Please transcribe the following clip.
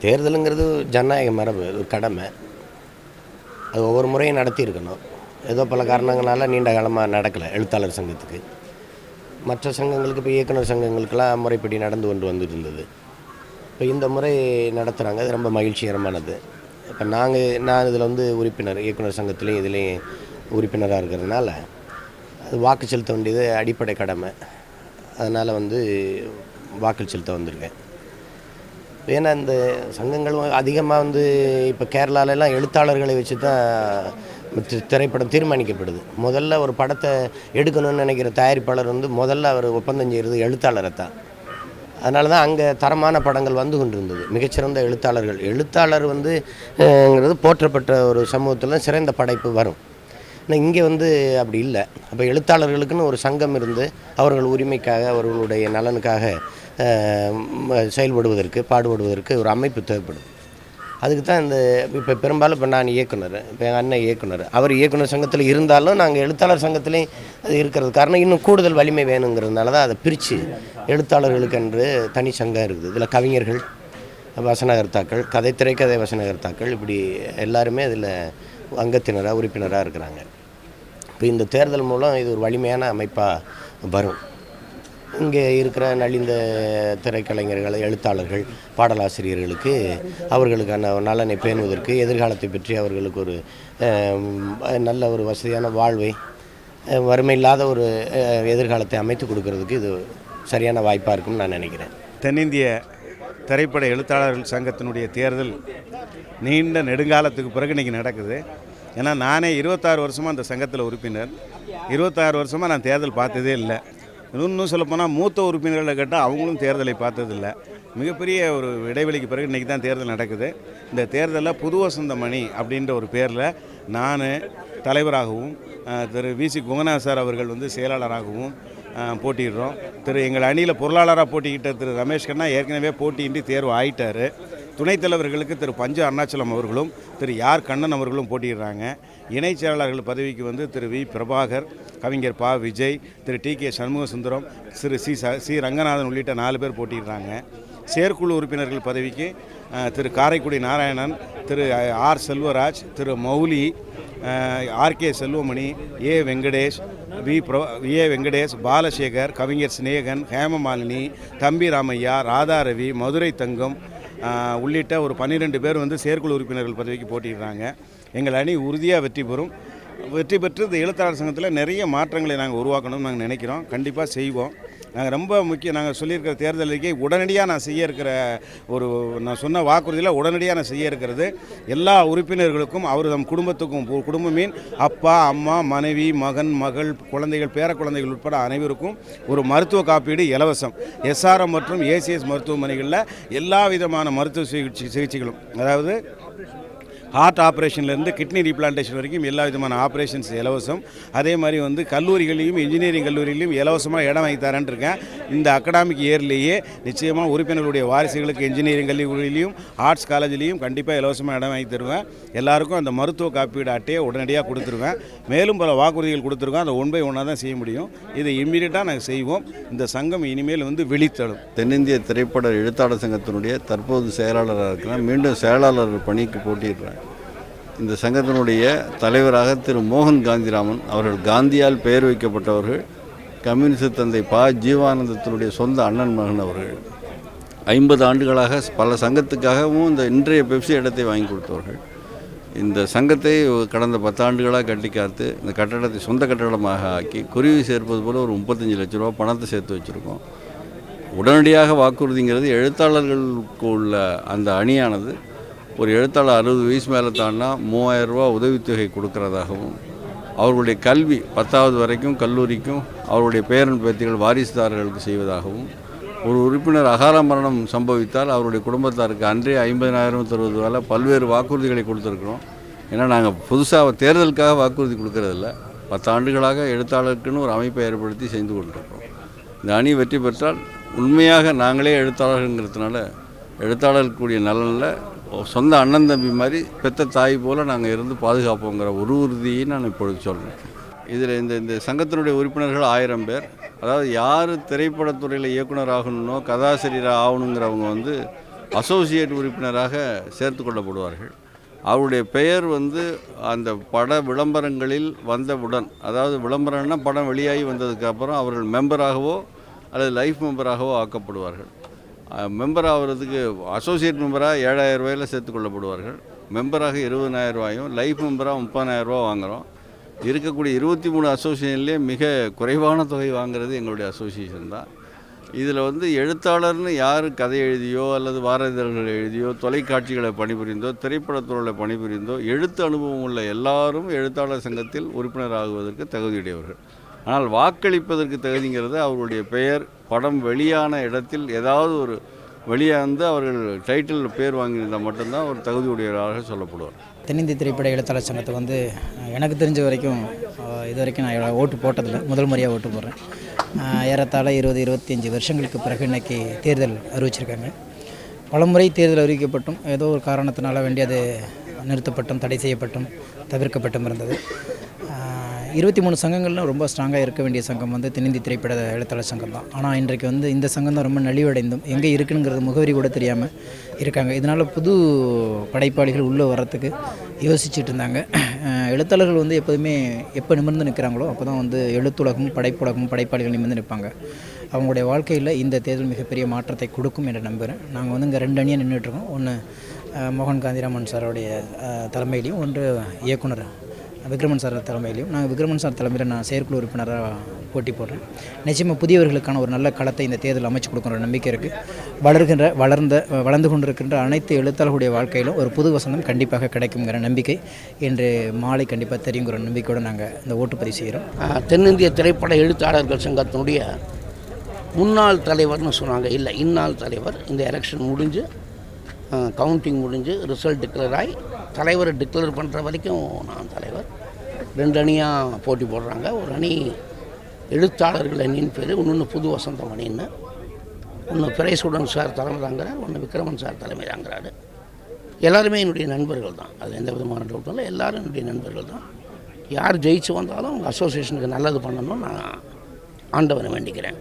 தேர்தலுங்கிறது ஜனநாயக மரபு, அது கடமை. அது ஒவ்வொரு முறையும் நடத்தியிருக்கணும். ஏதோ பல காரணங்களால் நீண்ட காலமாக நடக்கலை எழுத்தாளர் சங்கத்துக்கு. மற்ற சங்கங்களுக்கு, இப்போ இயக்குனர் சங்கங்களுக்கெல்லாம் முறைப்படி நடந்து கொண்டு வந்துட்டு இருந்தது. இப்போ இந்த முறை நடத்துகிறாங்க, அது ரொம்ப மகிழ்ச்சிகரமானது. இப்போ நான் இதில் உறுப்பினர், இயக்குனர் சங்கத்துலேயும் இதுலேயும் உறுப்பினராக இருக்கிறதுனால அது வாக்கு செலுத்த வேண்டியது அடிப்படை கடமை. அதனால் வாக்கு செலுத்த வந்திருக்கேன். ஏன்னா இந்த சங்கங்கள் அதிகமாக இப்போ கேரளாலெல்லாம் எழுத்தாளர்களை வச்சு தான் திரைப்படம் தீர்மானிக்கப்படுது. முதல்ல ஒரு படத்தை எடுக்கணும்னு நினைக்கிற தயாரிப்பாளர் முதல்ல அவர் ஒப்பந்தம் செய்கிறது எழுத்தாளரை தான். அதனால தான் அங்கே தரமான படங்கள் வந்து கொண்டு இருந்தது. மிகச்சிறந்த எழுத்தாளர் ங்கிறது போற்றப்பட்ட ஒரு சமூகத்தில் சிறந்த படைப்பு வரும். ஆனால் இங்கே அப்படி இல்லை. அப்போ எழுத்தாளர்களுக்குன்னு ஒரு சங்கம் இருந்து அவர்கள் உரிமைக்காக, அவர்களுடைய நலனுக்காக செயல்படுவதற்கு, பாடுபடுவதற்கு ஒரு அமைப்பு தேவைப்படுது. அதுக்கு தான் இப்போ பெரும்பாலும் இப்போ நான் இயக்குனர், இப்போ எங்கள் அண்ணன் இயக்குனர், அவர் இயக்குனர் சங்கத்தில் இருந்தாலும் நாங்கள் எழுத்தாளர் சங்கத்திலையும் அது இருக்கிறது காரணம் இன்னும் கூடுதல் வலிமை வேணுங்கிறதுனால தான் அதை பிரித்து எழுத்தாளர்களுக்கு என்று தனி சங்கம் இருக்குது. இதில் கவிஞர்கள், வசனகர்த்தாக்கள், திரைக்கதை வசனகர்த்தாக்கள், இப்படி எல்லாருமே அதில் அங்கத்தினராக, உறுப்பினராக இருக்கிறாங்க. இப்போ இந்த தேர்தல் மூலம் இது ஒரு வலிமையான அமைப்பாக வரும். இங்கே இருக்கிற நலிந்த திரைக்கலைஞர்கள், எழுத்தாளர்கள், பாடலாசிரியர்களுக்கு அவர்களுக்கான நலனை பேணுவதற்கு, எதிர்காலத்தை பற்றி அவர்களுக்கு ஒரு நல்ல ஒரு வசதியான வாழ்வை, வறுமை இல்லாத ஒரு எதிர்காலத்தை அமைத்து கொடுக்கறதுக்கு இது சரியான வாய்ப்பாக இருக்கும்னு நான் நினைக்கிறேன். தென்னிந்திய திரைப்பட எழுத்தாளர்கள் சங்கத்தினுடைய தேர்தல் நீண்ட நெடுங்காலத்துக்கு பிறகு இன்றைக்கி நடக்குது. ஏன்னா நானே 26 வருஷமாக அந்த சங்கத்தில் உறுப்பினர். 26 வருஷமாக நான் தேர்தல் பார்த்ததே இல்லை. இன்னும் சொல்லப்போனால் மூத்த உறுப்பினர்களை கேட்டால் அவங்களும் தேர்தலை பார்த்ததில்லை. மிகப்பெரிய ஒரு இடைவெளிக்கு பிறகு இன்றைக்கி தான் தேர்தல் நடக்குது. இந்த தேர்தலில் புது வசந்த மணி அப்படின்ற ஒரு பேரில் நான் தலைவராகவும், திரு வி.சி. குகநாத் சார் அவர்கள் செயலாளராகவும் போட்டிடுறோம். எங்கள் அணியில் பொருளாளராக போட்டிக்கிட்ட திரு ரமேஷ் கண்ணா ஏற்கனவே போட்டியின்றி தேர்வு ஆயிட்டார். துணைத் தலைவர்களுக்கு திரு பஞ்சு அருணாச்சலம் அவர்களும், திரு யார் கண்ணன் அவர்களும் போட்டிடுறாங்க. இணைச் செயலாளர்கள் பதவிக்கு திரு வி. பிரபாகர், கவிஞர் பா. விஜய், திரு டி.கே. சண்முகசுந்தரம், திரு சி. ரங்கநாதன் உள்ளிட்ட 4 பேர் போட்டிடுறாங்க. செயற்குழு உறுப்பினர்கள் பதவிக்கு திரு காரைக்குடி நாராயணன், திரு ஆர். செல்வராஜ், திரு மௌலி, ஆர்.கே. செல்வமணி, ஏ. வெங்கடேஷ், ஏ. வெங்கடேஷ், பாலசேகர், கவிஞர் சிநேகன், ஹேமமாலினி, தம்பி ராமையா, ராதாரவி, மதுரை தங்கம் உள்ளிட்ட ஒரு 12 பேர் செயற்குழு உறுப்பினர்கள் பதவிக்கு போட்டிடுறாங்க. எங்கள் அணி உறுதியாக வெற்றி பெற்று இந்த எழுத்தாளர் சங்கத்தில் நிறைய மாற்றங்களை நாங்கள் உருவாக்கணும்னு நாங்கள் நினைக்கிறோம். கண்டிப்பாக செய்வோம். நாங்கள் ரொம்ப நாங்கள் சொல்லியிருக்கிற தேர்தல் அறிக்கை உடனடியாக நான் செய்ய இருக்கிற நான் சொன்ன வாக்குறுதியில் உடனடியாக நான் செய்ய இருக்கிறது எல்லா உறுப்பினர்களுக்கும், நம் குடும்பத்துக்கும், குடும்ப மீன் அப்பா, அம்மா, மனைவி, மகன், மகள், குழந்தைகள், பேர குழந்தைகள் உட்பட அனைவருக்கும் ஒரு மருத்துவ காப்பீடு இலவசம். எஸ்ஆர்எம் மற்றும் ஏசிஎஸ் மருத்துவமனைகளில் எல்லா விதமான மருத்துவ சிகிச்சைகளும், அதாவது ஹார்ட் ஆப்ரேஷன்லேருந்து கிட்னி ரீப்ளான்டேஷன் வரைக்கும் எல்லா விதமான ஆப்ரேஷன்ஸ் இலவசம். அதே மாதிரி கல்லூரிகளையும், இன்ஜினியரிங் கல்லூரிகளையும் இலவசமாக இடம் வாங்கி தரேன் இருக்கேன். இந்த அகடாமிக் இயர்லேயே நிச்சயமாக உறுப்பினர்களுடைய வாரிசுகளுக்கு இன்ஜினியரிங் கல்லூரியிலையும், ஆர்ட்ஸ் காலேஜ்லேயும் கண்டிப்பாக இலவசமாக இடம் வாங்கி தருவேன். எல்லாருக்கும் அந்த மருத்துவ காப்பீடு அட்டையை உடனடியாக கொடுத்துருவேன். மேலும் பல வாக்குறுதிகள் கொடுத்துருக்கோம். அதை 1 by 1 தான் செய்ய முடியும். இதை இம்மீடியட்டாக நாங்கள் செய்வோம். இந்த சங்கம் இனிமேல் விழித்தழும். தென்னிந்திய திரைப்பட எழுத்தாளர் சங்கத்தினுடைய தற்போது செயலாளராக இருக்கிறேன். மீண்டும் செயலாளர் பணிக்கு போட்டிடுறேன். இந்த சங்கத்தினுடைய தலைவராக திரு மோகன் காந்திராமன் அவர்கள், காந்தியால் பெயர் வைக்கப்பட்டவர்கள், கம்யூனிஸ்ட் தந்தை பா. ஜீவானந்தத்தினுடைய சொந்த அண்ணன் மகன் அவர்கள். 50 ஆண்டுகளாக பல சங்கத்துக்காகவும் இந்த இன்றைய பெப்சி இடத்தை வாங்கி கொடுத்தவர்கள். இந்த சங்கத்தை கடந்த 10 ஆண்டுகளாக கட்டி காத்து இந்த கட்டடத்தை சொந்த கட்டடமாக ஆக்கி குருவி சேர்ப்பது போல் ஒரு 35 லட்ச ரூபா பணத்தை சேர்த்து வச்சுருக்கோம். உடனடியாக வாக்குறுதிங்கிறது எழுத்தாளர்களுக்கு உள்ள அந்த அணியானது ஒரு எழுத்தாளர் 60 வயசு மேலே தாண்டினா 3000 ரூபா உதவித்தொகை கொடுக்கறதாகவும், அவர்களுடைய கல்வி 10வது வரைக்கும் கல்லூரிக்கும் அவருடைய பேரன் பேத்திகள் வாரிசுதாரர்களுக்கு செய்வதாகவும், ஒரு உறுப்பினர் அகால மரணம் சம்பவித்தால் அவருடைய குடும்பத்தாருக்கு அன்றே 50,000 தருவது போல பல்வேறு வாக்குறுதிகளை கொடுத்துருக்குறோம். ஏன்னா நாங்கள் புதுசாக தேர்தலுக்காக வாக்குறுதி கொடுக்கறதில்ல. 10 ஆண்டுகளாக எழுத்தாளருக்குன்னு ஒரு அமைப்பை ஏற்படுத்தி செய்து கொண்டிருக்கிறோம். இந்த அணி வெற்றி பெற்றால் உண்மையாக நாங்களே எழுத்தாளர்கள்ங்கிறதுனால எழுத்தாளர்களுக்குரிய நலனில் சொந்த அண்ணன் தம்பி மாதிரி பெத்த தாய் போல் நாங்கள் இருந்து பாதுகாப்போங்கிற ஒரு உறுதியை நான் இப்பொழுது சொல்கிறேன். இதில் இந்த சங்கத்தினுடைய உறுப்பினர்கள் 1000 பேர். அதாவது யார் திரைப்படத்துறையில் இயக்குனர் ஆகணுன்னோ கதாசிரியராக ஆகணுங்கிறவங்க அசோசியேட் உறுப்பினராக சேர்த்து கொள்ளப்படுவார்கள். அவருடைய பெயர் அந்த பட விளம்பரங்களில் வந்தவுடன், அதாவது விளம்பரம்னா படம் வெளியாகி வந்ததுக்கப்புறம் அவர்கள் மெம்பராகவோ அல்லது லைஃப் மெம்பராகவோ ஆக்கப்படுவார்கள். மெம்பர் ஆகிறதுக்கு அசோசியேட் மெம்பராக 7,000 ரூபாயில் சேர்த்துக்கொள்ளப்படுவார்கள். மெம்பராக 20,000 ரூபாயும், லைஃப் மெம்பராக 30,000 ரூபா வாங்குகிறோம். இருக்கக்கூடிய 23 அசோசியேஷன்லேயே மிக குறைவான தொகை வாங்குறது எங்களுடைய அசோசியேஷன் தான். இதில் எழுத்தாளர்னு யார் கதை எழுதியோ அல்லது வார இதழ்கள் எழுதியோ, தொலைக்காட்சிகளை பணிபுரிந்தோ, திரைப்படத்துறையில் பணிபுரிந்தோ எழுத்து அனுபவம் உள்ள எல்லாரும் எழுத்தாளர் சங்கத்தில் உறுப்பினர் ஆகுவதற்கு தகுதியுடையவர்கள். ஆனால் வாக்களிப்பதற்கு தகுதிங்கிறது அவர்களுடைய பெயர் படம் வெளியான இடத்தில் ஏதாவது ஒரு வெளியாக அவர்கள் டைட்டில் பேர் வாங்கியிருந்தால் மட்டும்தான் ஒரு தகுதியுடையவராக சொல்லப்படுவார். தென்னிந்திய திரைப்பட எழுத்தாளர் சங்கத்தை எனக்கு தெரிஞ்ச வரைக்கும் இது வரைக்கும் நான் ஓட்டு போட்டதில்லை, முதல் முறையாக ஓட்டு போடுறேன். ஏறத்தாழ 20-25 வருஷங்களுக்கு பிறகு இன்றைக்கி தேர்தல் அறிவிச்சிருக்காங்க. பலமுறை தேர்தல் அறிவிக்கப்பட்டும் ஏதோ ஒரு காரணத்தினால வேண்டி அது நிறுத்தப்பட்டும், தடை செய்யப்பட்டும், தவிர்க்கப்பட்டும் இருந்தது. 23 சங்கங்கள்லாம் ரொம்ப ஸ்ட்ராங்காக இருக்க வேண்டிய சங்கம் தென்னிந்திய திரைப்பட எழுத்தாளர் சங்கம் தான். ஆனால் இன்றைக்கு இந்த சங்கம் தான் ரொம்ப நலிவடைந்தும் எங்கே இருக்குங்கிறது முகவரி கூட தெரியாமல் இருக்காங்க. இதனால் புது படைப்பாளிகள் உள்ளே வர்றதுக்கு யோசிச்சுட்டு இருந்தாங்க. எழுத்தாளர்கள் எப்போதுமே எப்போ நிமிர்ந்து நிற்கிறாங்களோ அப்போ தான் எழுத்துலகமும் படைப்புலகமும் படைப்பாளிகள் நிமிர்ந்து நிற்பாங்க. அவங்களுடைய வாழ்க்கையில் இந்த தேர்தல் மிகப்பெரிய மாற்றத்தை கொடுக்கும் என்று நம்புகிறேன். நாங்கள் இங்கே 2 அணியாக நின்றுட்டுருக்கோம். ஒன்று மோகன் காந்திராமன் சாரோடைய தலைமையிலையும், ஒன்று இயக்குனர் விக்ரமன் சார் தலைமையிலையும். நாங்கள் விக்ரமன் சார் தலைமையில் நான் செயற்குழு உறுப்பினராக போட்டி போடுறேன். நிச்சயமாக புதியவர்களுக்கான ஒரு நல்ல களத்தை இந்த தேர்தல் அமைச்சு கொடுக்குற நம்பிக்கை இருக்குது. வளர்ந்து கொண்டிருக்கின்ற அனைத்து எழுத்தாளர்களுடைய வாழ்க்கையிலும் ஒரு புது வசந்தம் கண்டிப்பாக கிடைக்குங்கிற நம்பிக்கை இன்று மாலை கண்டிப்பாக தெரியுங்கிற நம்பிக்கையோடு நாங்கள் இந்த ஓட்டுப்பதிவு செய்கிறோம். தென்னிந்திய திரைப்பட எழுத்தாளர்கள் சங்கத்தினுடைய முன்னாள் தலைவர்னு சொன்னாங்க, இல்லை இந்நாள் தலைவர். இந்த எலெக்ஷன் முடிஞ்சு கவுண்டிங் முடிஞ்சு ரிசல்ட் டிக்ளேர் ஆகி தலைவரை டிக்ளேர் பண்ணுற வரைக்கும் நான் தலைவர். 2 அணியாக போட்டி போடுறாங்க. ஒரு அணி எழுத்தாளர்கள் அணின்னு பேர், இன்னொன்று புது வசந்தம் அணின்னு. ஒன்று பிரைசுடன் சார் தலைமை தாங்கிறார், ஒன்று விக்ரமன் சார் தலைமை தாங்கிறாரு. எல்லாருமே என்னுடைய நண்பர்கள் தான், அது எந்த விதமான டவுட்டும் இல்லை. எல்லோரும் என்னுடைய நண்பர்கள் தான். யார் ஜெயிச்சு வந்தாலும் அவங்க அசோசியேஷனுக்கு நல்லது பண்ணணும்னு நான் ஆண்டவனை வேண்டிக்கிறேன்.